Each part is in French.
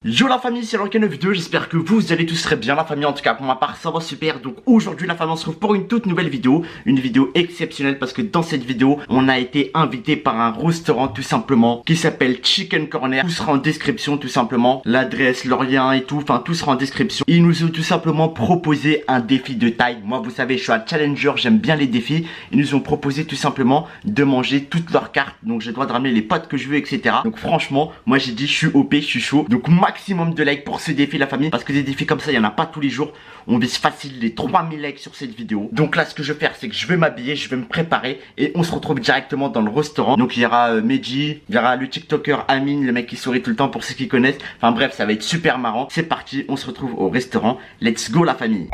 Yo la famille, c'est Lorcan92, j'espère que vous allez tous très bien la famille, en tout cas pour ma part ça va super. Donc aujourd'hui la famille on se retrouve pour une toute nouvelle vidéo, une vidéo exceptionnelle parce que dans cette vidéo on a été invité par un restaurant tout simplement qui s'appelle Chicken Corner. Tout sera en description tout simplement, l'adresse, leur lien et tout, enfin tout sera en description. Ils nous ont tout simplement proposé un défi de taille. Moi vous savez je suis un challenger, j'aime bien les défis. Ils nous ont proposé tout simplement de manger toutes leurs cartes, donc j'ai le droit de ramener les potes que je veux etc. Donc franchement moi j'ai dit je suis OP, je suis chaud. Donc maximum de likes pour ce défi la famille, parce que des défis comme ça il n'y en a pas tous les jours. On vise facile les 3000 likes sur cette vidéo. Donc là ce que je vais faire c'est que je vais m'habiller, je vais me préparer et on se retrouve directement dans le restaurant. Donc il y aura Medji, il y aura le tiktoker Amine, le mec qui sourit tout le temps pour ceux qui connaissent. Enfin bref ça va être super marrant. C'est parti, on se retrouve au restaurant. Let's go la famille.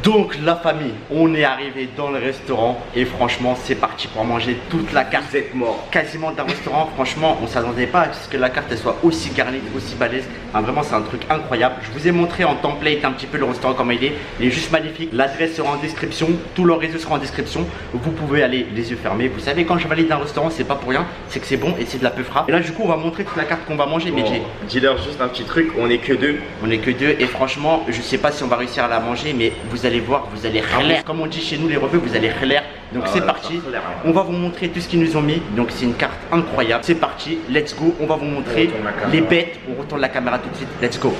Donc la famille, on est arrivé dans le restaurant et franchement c'est parti pour manger toute la carte. Vous êtes mort quasiment d'un restaurant, franchement on s'attendait pas à ce que la carte elle soit aussi garnie, aussi balèze. Enfin, vraiment c'est un truc incroyable. Je vous ai montré en template un petit peu le restaurant comme il est juste magnifique. L'adresse sera en description, tout leur réseau sera en description. Vous pouvez aller les yeux fermés. Vous savez quand je valide un restaurant c'est pas pour rien, c'est que c'est bon et c'est de la peu frappe. Et là du coup on va montrer toute la carte qu'on va manger. Mais dis-leur juste un petit truc, on est que deux. On est que deux et franchement je sais pas si on va réussir à la manger, mais vous allez voir, vous allez relaire. Comme on dit chez nous les revues, vous allez relaire. Donc c'est parti, on va vous montrer tout ce qu'ils nous ont mis. Donc c'est une carte incroyable. C'est parti, let's go. On va vous montrer les bêtes. On retourne la caméra tout de suite, let's go.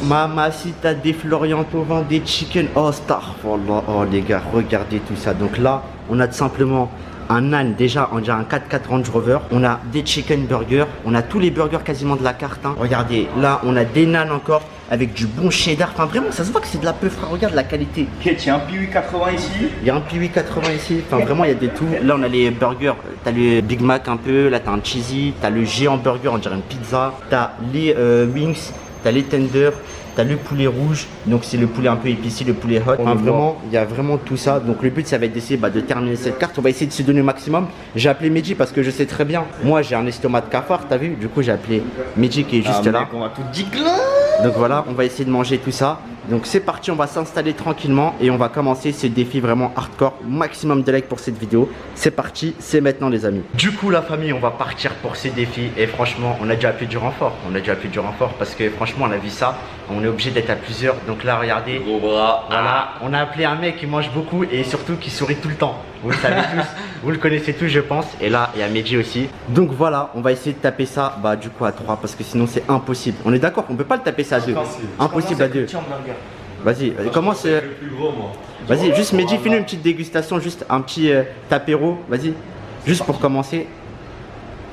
Mamacita, des Florian Thauvin, des chicken. Oh star, oh les gars, regardez tout ça. Donc là on a tout simplement un âne, déjà on dirait un 4x4 Range Rover. On a des chicken burgers, on a tous les burgers quasiment de la carte hein. Regardez, là on a des nanes encore avec du bon cheddar. Enfin vraiment ça se voit que c'est de la peu frère, regarde la qualité. Il y a un Piwi 80 ici. Il y a un Piwi 80 ici, enfin vraiment il y a des tout. Là on a les burgers, t'as le Big Mac un peu, là t'as un cheesy, t'as le géant burger, on dirait une pizza. T'as les wings, t'as les tenders. T'as le poulet rouge, donc c'est le poulet un peu épicé, le poulet hot. Enfin, vraiment, il y a vraiment tout ça. Donc le but, ça va être d'essayer de terminer cette carte. On va essayer de se donner au maximum. J'ai appelé Medji parce que je sais très bien. Moi, j'ai un estomac de cafard, t'as vu? Du coup, j'ai appelé Medji qui est juste là. Mec, on va tout digler. Donc voilà, on va essayer de manger tout ça. Donc c'est parti, on va s'installer tranquillement et on va commencer ce défi vraiment hardcore. Maximum de likes pour cette vidéo. C'est parti, c'est maintenant les amis. Du coup la famille, on va partir pour ces défis. Et franchement, on a déjà appelé du renfort. On a déjà appelé du renfort parce que franchement, on a vu ça. On est obligé d'être à plusieurs. Donc là, regardez. Gros bras. Voilà, on a appelé un mec qui mange beaucoup et surtout qui sourit tout le temps. Vous le savez tous, vous le connaissez tous je pense. Et là, il y a Medji aussi. Donc voilà, on va essayer de taper ça du coup à 3 parce que sinon c'est impossible. On est d'accord, on peut pas le taper ça à 2. Impossible à 2. Vas-y, commence. Vas-y, juste Medji, fais-nous une petite dégustation, juste un petit tapéro. Vas-y, juste pour commencer.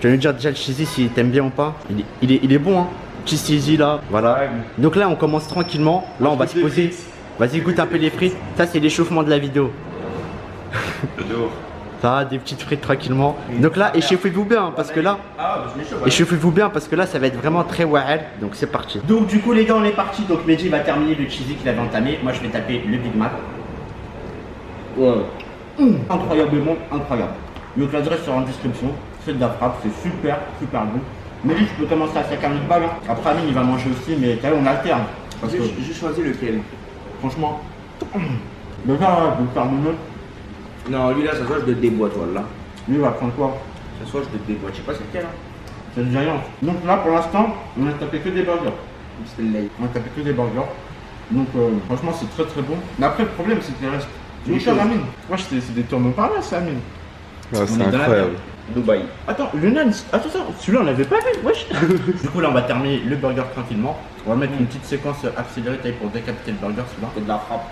Tu vas nous dire déjà le cheesy si t'aimes bien ou pas. Il est bon hein. Petit cheesy là, voilà. Donc là on commence tranquillement. Là on va se poser. Vas-y, goûte un peu les frites. Ça c'est l'échauffement de la vidéo. Ça, des petites frites tranquillement. Donc là, échauffez-vous bien parce que là, échauffez-vous bien parce que là, ça va être vraiment très wahel. Donc c'est parti. Donc du coup les gars, on est parti. Donc Medji va terminer le cheesy qu'il avait entamé. Moi, je vais taper le Big Mac. Incroyable bon, incroyable. Donc l'adresse sera en description. C'est de la frappe, c'est super, super bon. Medji, tu peux commencer à 50 000 balles. Hein. Après Amine, il va manger aussi, mais t'as vu, on alterne. J'ai choisi lequel? Franchement, le gars, je vais faire mieux. Non, lui là, ça soit je te déboîte, voilà. Lui, il va prendre quoi? Ça soit je te déboîte, je sais pas c'est lequel. Hein. C'est le Giant. Donc là, pour l'instant, on a tapé que des burgers. On a tapé que des burgers. Donc franchement, c'est très très bon. Mais après, le problème, c'est qu'il reste une chose, Amine. Moi, c'est des tourneaux par là, c'est Amine. Ouais, c'est incroyable. Dubaï. Attends, le nan, attends, celui-là, on l'avait pas vu, wesh. Du coup, là, on va terminer le burger tranquillement. On va mettre une petite séquence accélérée taille pour décapiter le burger, celui-là. C'est de la frappe.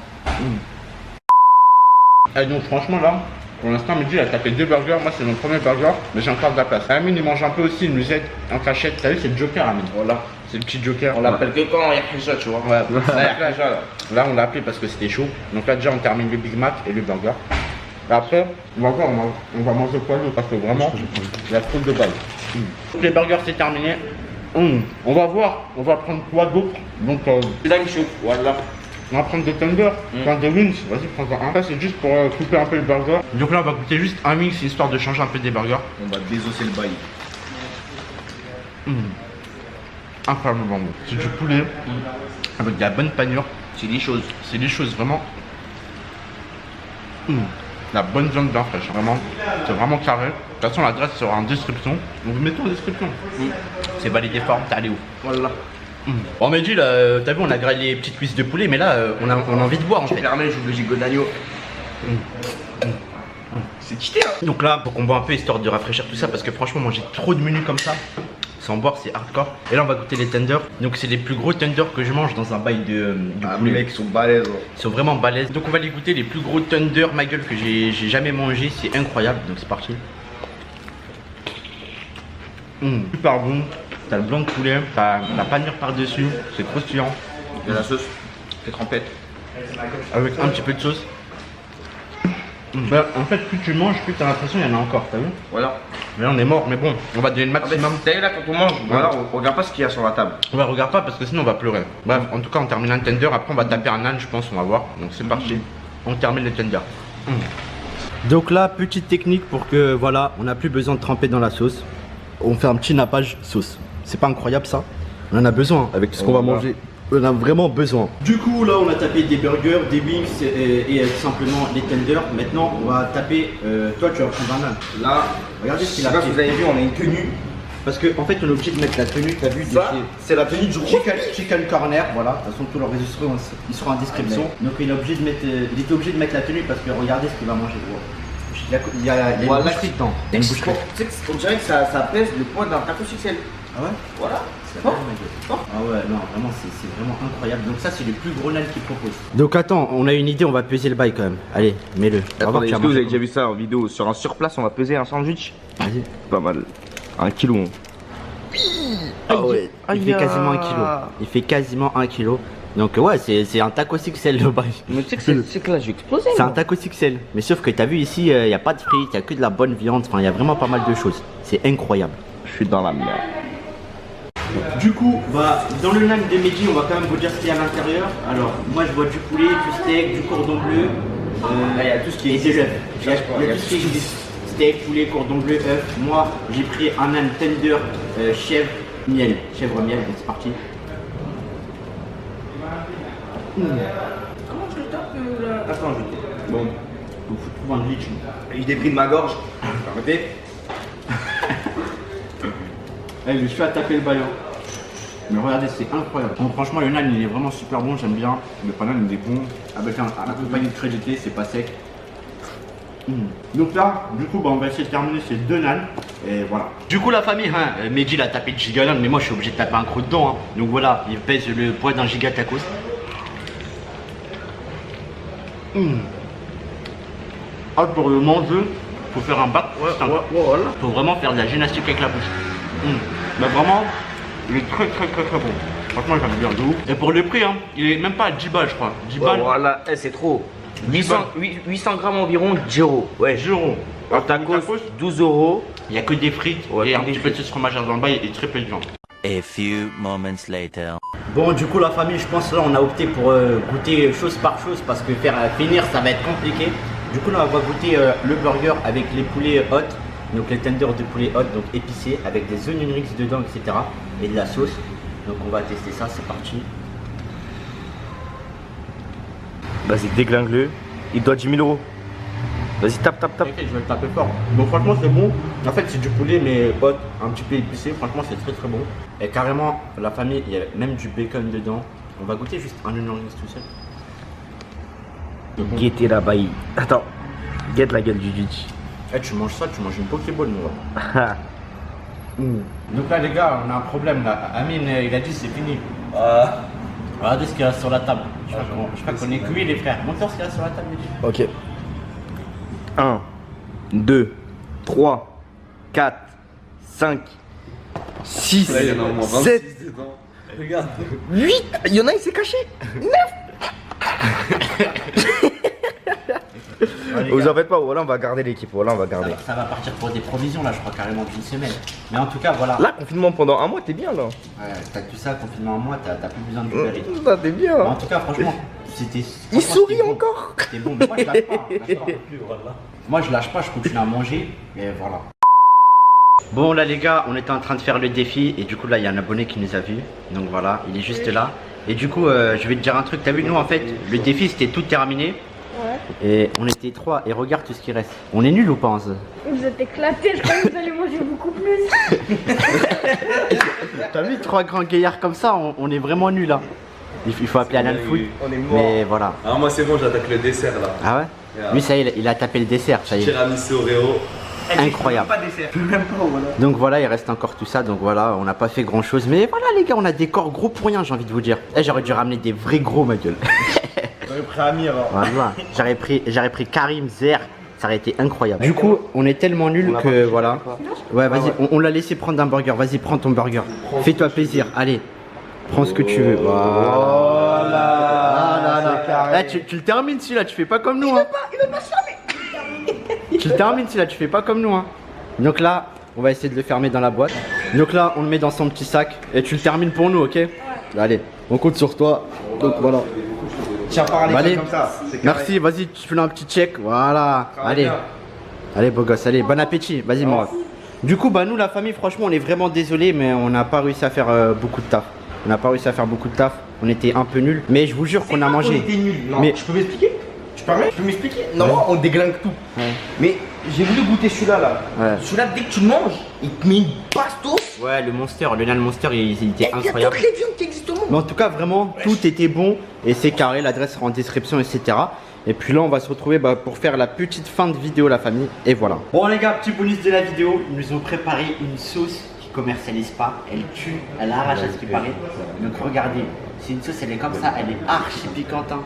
Et donc franchement là, pour l'instant Medji il a tapé 2 burgers, moi c'est mon premier burger, mais j'ai encore de la place. Amine il mange un peu aussi, il nous aide en cachette, t'as vu c'est le Joker Amine. Voilà, c'est le petit Joker. On l'appelle que quand il y a quelque chose, tu vois. Ouais, là on l'a appelé parce que c'était chaud. Donc là déjà on termine le Big Mac et le burger. Et après, on va manger quoi d'autre parce que vraiment, il y a trop de balles. Les burgers c'est terminé. On va voir, on va prendre quoi d'autre. Donc là il chauffe, voilà. On va prendre des tenders, prendre des wings, vas-y prends-en un. Ça c'est juste pour couper un peu le burger. Donc là on va goûter juste un wings histoire de changer un peu des burgers. On va désosser le bail. Incroyablement bon. C'est du poulet avec de la bonne panure. C'est des choses. C'est des choses vraiment. La bonne viande bien fraîche, vraiment. C'est vraiment carré. De toute façon l'adresse sera en description. Donc mettons en description. C'est validé fort, t'es allé où? Voilà. Bon Mehdi là, t'as vu on a grillé les petites cuisses de poulet mais là on a envie de boire en Tu fait. permets, j'ouvre le gigot d'agneau. C'est quitté hein. Donc là faut qu'on boit un peu histoire de rafraîchir tout ça parce que franchement manger trop de menus comme ça sans boire c'est hardcore. Et là on va goûter les tenders. Donc c'est les plus gros tenders que je mange dans un bail de Ah poulet. les mecs sont balèzes. Ils sont vraiment balèzes. Donc on va les goûter les plus gros tenders ma gueule que j'ai jamais mangé. C'est incroyable donc c'est parti. Super bon. T'as le blanc de poulet, t'as la panure par dessus, c'est croustillant. Il y a la sauce. C'est trempette. Avec un petit peu de sauce. Bah, en fait, plus tu manges, plus t'as l'impression qu'il y en a encore, t'as vu? Voilà. Mais là on est mort, mais bon, on va donner le maximum. T'as vu là quand on mange, voilà, on regarde pas ce qu'il y a sur la table. On va regarder pas parce que sinon on va pleurer. Bref, en tout cas on termine un tender, après on va taper un âne je pense, on va voir. Donc c'est parti, on termine le tender. Donc là, petite technique pour que voilà, on n'a plus besoin de tremper dans la sauce. On fait un petit nappage sauce. C'est pas incroyable ça? On en a besoin avec ce qu'on va manger. On a vraiment besoin. Du coup là on a tapé des burgers, des wings et tout simplement les tenders. Maintenant on va taper, toi tu vas prendre un âne. Là, Regardez ce je qu'il sais a pas fait. si vous avez vu, on a une tenue. Parce qu'en fait on est obligé de mettre la tenue, t'as vu? Ça, c'est la tenue du Chicken Corner, voilà. De toute façon tous leurs réseaux sociaux ils seront en description. Donc il est obligé de mettre, il était obligé de mettre la tenue parce que regardez ce qu'il va manger. Il y a une boucherie dedans. Il y a une boucherie. On dirait que ça pèse le poids d'un taco XL. Ah ouais? Voilà. C'est fort. fort. Ah ouais, non, vraiment, c'est vraiment incroyable. Donc ça, c'est le plus gros nain qu'ils proposent. Donc attends, on a une idée, on va peser le bail quand même. Allez, mets-le. Attendez, est-ce que vous avez déjà vu ça en vidéo? Sur un surplace, on va peser un sandwich. Vas-y. Pas mal. 1 kilo. Ah ouais. Il fait quasiment 1 kilo. Il fait quasiment 1 kilo. Donc ouais, c'est un taco XL le bail. Mais tu sais que là, j'ai explosé. C'est un taco XL. Mais sauf que t'as vu ici, il n'y a pas de frites, il n'y a que de la bonne viande. Enfin, il y a vraiment pas mal de choses. C'est incroyable. Je suis dans la merde. Du coup, dans le nan de Mehdi, on va quand même vous dire ce qu'il y a à l'intérieur. Alors, moi je vois du poulet, du steak, du cordon bleu. Là, il y a tout ce qui et existe. de l'œuf. Il y a tout ce qui existe. Steak, poulet, cordon bleu, œuf. Moi, j'ai pris un nan tender, chèvre, miel. Chèvre, miel, donc c'est parti. Comment je le tape là? Attends, je. Bon. Il faut trouver un glitch. Je déprime ma gorge. Arrêtez. Je suis à taper le ballon. Mais regardez, c'est incroyable. Bon, franchement, le nan il est vraiment super bon, j'aime bien. Le panan il est bon. Avec un accompagné de crédité, c'est pas sec. Donc là, du coup, on va essayer de terminer ces deux nanes. Et voilà. Du coup, la famille, Mehdi il a tapé le giga nan, mais moi je suis obligé de taper un croc dedans. Donc voilà, il pèse le poids d'un giga tacos. Ah, pour le manger, faut faire un bac. Voilà. Faut vraiment faire de la gymnastique avec la bouche. Mais vraiment, il est très bon. Franchement, j'aime bien de ouf. Et pour le prix, il est même pas à 10 balles, je crois. 10 balles. Voilà, c'est trop. 800 grammes environ, 10 euros. Ouais. 10 euros. Un tacos, 12 euros. Il n'y a que des frites Ouais, et un que des petit peu de sauce fromagère dans le bail et très peu de viande. A few moments later. Bon, du coup, la famille, je pense là, on a opté pour goûter chose par chose parce que finir, ça va être compliqué. Du coup, là, on va goûter le burger avec les poulets hot. Donc les tenders de poulet hot, donc épicés, avec des onion rings dedans, etc. Et de la sauce. Donc on va tester ça, c'est parti. Vas-y, déglingue-le. Il doit 10 000 euros. Vas-y, tape. Ok, je vais le taper fort. Donc franchement, c'est bon. En fait, c'est du poulet, mais hot, un petit peu épicé. Franchement, c'est très bon. Et carrément, la famille, il y a même du bacon dedans. On va goûter juste un onion rings tout seul. Guettez là-bas. Attends. Guette la gueule du Didi. Eh, tu manges ça, tu manges une Pokéball, moi. Donc là, les gars, on a un problème là. Amine, il a dit c'est fini. Regardez ce qu'il y a sur la table. Je crois qu'on est cuits, les frères. Montre-leur ce qu'il y a sur la table, Mehdi. Ok. 1, 2, 3, 4, 5, 6, Là, il y en a au moins 26 7, dedans. Regarde. 8. Il y en a, il s'est caché. 9. Vous en faites pas, voilà, on va garder l'équipe. Voilà, on va garder. Ça va partir pour des provisions là, je crois carrément d'une semaine. Mais en tout cas, voilà. Là, confinement pendant un mois, t'es bien là. Ouais, t'as tout ça, confinement en mois, t'as plus besoin de récupérer. Là, t'es bien. En tout cas, franchement, c'était. Il sourit encore. C'était bon, mais moi je lâche pas. Moi je lâche pas, je continue à manger. Et voilà. Bon là les gars, on était en train de faire le défi et du coup là il y a un abonné qui nous a vu. Donc voilà, il est juste là. Et du coup je vais te dire un truc, t'as vu nous en fait, le défi c'était tout terminé. Ouais. Et on était 3 et regarde tout ce qui reste. On est nul ou pas en ce? Vous êtes éclatés, je crois que vous allez manger beaucoup plus. T'as vu 3 grands gaillards comme ça, on est vraiment nuls là. Il faut appeler Alan Food. On est mort. Mais voilà. Alors moi c'est bon, j'attaque le dessert là. Ah ouais? Yeah. Lui ça y est, il a tapé le dessert, ça y est. Tiramisu Oreo. Incroyable. Donc voilà, il reste encore tout ça. Donc voilà, on n'a pas fait grand chose. Mais voilà les gars, on a des corps gros pour rien, j'ai envie de vous dire. Eh, j'aurais dû ramener des vrais gros, ma gueule. J'aurais pris Amir. Voilà. J'aurais pris Karim, Zer. Ça aurait été incroyable. Du coup, on est tellement nuls que voilà. Ouais, vas-y, on l'a laissé prendre un burger. Vas-y, prends ton burger. Fais-toi plaisir. Allez, prends ce que tu veux. Voilà. Eh, tu le termines celui-là, tu fais pas comme nous. Il veut pas se fermer. Tu le termines celui-là, tu fais pas comme nous. Donc là, on va essayer de le fermer dans la boîte. Donc là, on le met dans son petit sac et tu le termines pour nous, ok? Ouais. Allez, on compte sur toi. Donc voilà. Tiens, parler Allez. comme ça. Merci, vas-y, tu fais un petit check. Voilà. Allez. Allez, beau gosse, allez, bon appétit. Vas-y, moi. Du coup, bah, nous, la famille, franchement, on est vraiment désolé, mais on n'a pas réussi à faire beaucoup de taf. On n'a pas réussi à faire beaucoup de taf. On était un peu nuls. Mais je vous jure qu'on a mangé. On était nuls. Non, Mais- je peux m'expliquer? Tu permets? Je peux m'expliquer? Non, on déglingue tout. Ouais. Mais j'ai voulu goûter celui-là là. Ouais. Celui-là, dès que tu le manges, il te met une bastos. Ouais, le Monster, le Nan Monster, il était Il y a incroyable. toutes les viandes qui existent au monde. Mais en tout cas, vraiment, tout était bon et c'est carré. L'adresse sera en description, etc. Et puis là, on va se retrouver pour faire la petite fin de vidéo, la famille. Et voilà. Bon, les gars, petit bonus de la vidéo. Ils nous ont préparé une sauce qui commercialise pas. Elle tue, elle arrache à ce qui paraît. Donc, regardez, c'est une sauce, elle est comme ça, elle est archi piquante. Hein.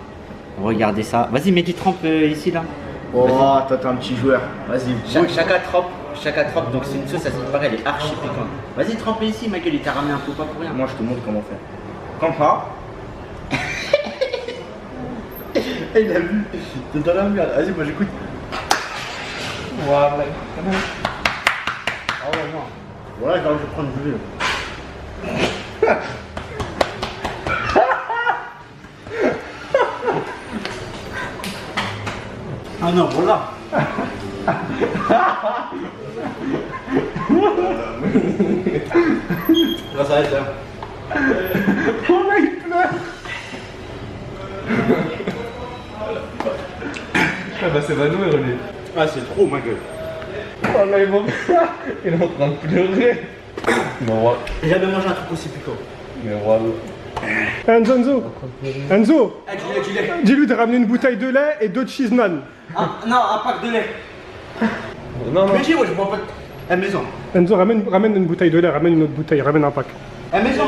Regardez ça. Vas-y, mets du trempe ici, là. Oh, toi t'es un petit joueur. Vas-y. Chacun trempe. Donc, c'est une sauce, à ce qui paraît, elle est archi piquante. Vas-y, trempe ici, ma gueule, il t'a ramené un pot pas pour rien. Moi je te montre comment faire. Comme ça. Il a vu, c'est dans la merde. Vas-y, moi j'écoute. Voilà. Ah ouais, non. Voilà, je vais prendre du jeu. Ah non, voilà. Là, ça va être là. Oh là il pleure. Ah bah c'est Vanou et René. Ah, c'est trop, ma gueule. Oh là il va il est en train de pleurer. Mais ouais. J'ai jamais mangé un truc aussi piquant. Mais voilà. Enzo, Enzo, Ah, du lait. dis-lui de ramener une bouteille de lait et 2 cheese naan. Non, un pack de lait. Non non. Mais dis, ouais, je bois pas de. À maison. Enzo, ramène une bouteille de lait, ramène une autre bouteille, ramène un pack. À maison.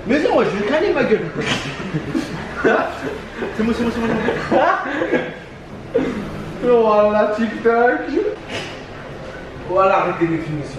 Maison, ouais, je vais caler, ma gueule. C'est moi. Voilà TikTok. Voilà arrêtez de filmer ça.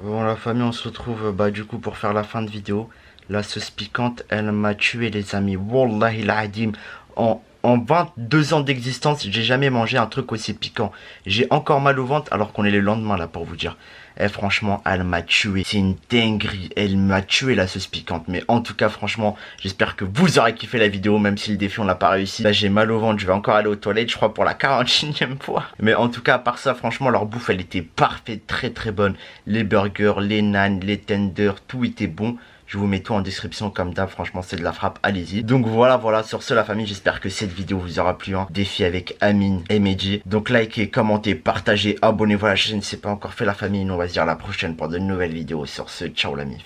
Bon la famille, on se retrouve du coup pour faire la fin de vidéo. La sauce piquante, elle m'a tué les amis. Wallahi l'adim. En 22 ans d'existence, j'ai jamais mangé un truc aussi piquant. J'ai encore mal au ventre alors qu'on est le lendemain là pour vous dire. Et franchement, elle m'a tué. C'est une dinguerie. Elle m'a tué la sauce piquante. Mais en tout cas, franchement, j'espère que vous aurez kiffé la vidéo. Même si le défi, on l'a pas réussi. Là, j'ai mal au ventre. Je vais encore aller aux toilettes, je crois, pour la 41e fois. Mais en tout cas, à part ça, franchement, leur bouffe, elle était parfaite. Très, très bonne. Les burgers, les naans, les tenders, tout était bon. Je vous mets tout en description comme d'hab, franchement c'est de la frappe, allez-y. Donc voilà, sur ce la famille, j'espère que cette vidéo vous aura plu. Défi avec Amine et Medji. Donc likez, commentez, partagez, abonnez-vous à la chaîne si ce n'est pas encore fait la famille. Nous on va se dire à la prochaine pour de nouvelles vidéos. Sur ce, ciao la mif.